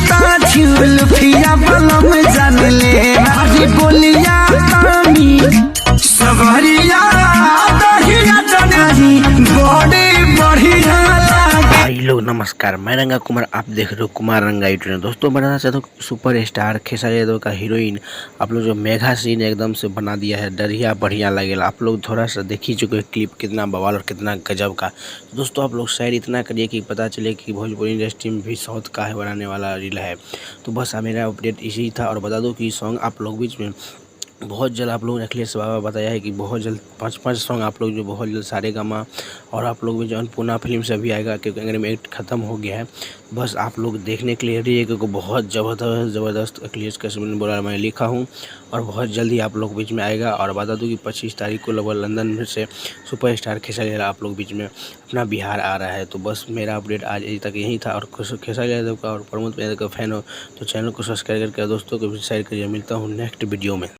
ता झुलफिया बलम जान ले हरी बोलिया तामी सबरिया दहिया जनारी बड़े बढ़िया भाई लोग नमस्कार, मैं रंगा कुमार, आप देख रहे हो कुमार रंगा यूट्यूब। दोस्तों बनाना चाहता हूँ सुपर स्टार खेसारी यादव का हीरोइन आप लोग जो मेघा सीन एकदम से बना दिया है, डरिया बढ़िया लगेगा। आप लोग थोड़ा सा देख ही चुके क्लिप, कितना बवाल और कितना गजब का। दोस्तों आप लोग शेयर इतना करिए कि पता चले कि भोजपुरी इंडस्ट्री में भी साउथ का है बनाने वाला रील है। तो बस मेरा अपडेट इसी था। और बता दो कि सॉन्ग आप लोग बीच में बहुत जल्द आप लोग ने अखिलेश बाबा बताया है कि बहुत जल्द 5-5 सॉन्ग आप लोग जो बहुत जल्द सारेगामा और आप लोग भी जो अन्नपूर्णा फिल्म से भी आएगा, क्योंकि एग्रीमेंट ख़त्म हो गया है। बस आप लोग देखने के लिए रेडी है, क्योंकि बहुत ज़बरदस्त अखिलेश कश्यप ने बोला, मैं लिखा हूँ और बहुत जल्दी आप लोग बीच में आएगा। और बता दूँ कि 25 तारीख को लगभग लंदन से सुपर स्टार खेसारी यादव आप लोग बीच में अपना बिहार आ रहा है। तो बस मेरा अपडेट आज तक यही था। और खेसारी यादव का और प्रमोद यादव का फैन हो तो चैनल को सब्सक्राइब करके दोस्तों को भी शेयर करिए। मिलता हूँ नेक्स्ट वीडियो में।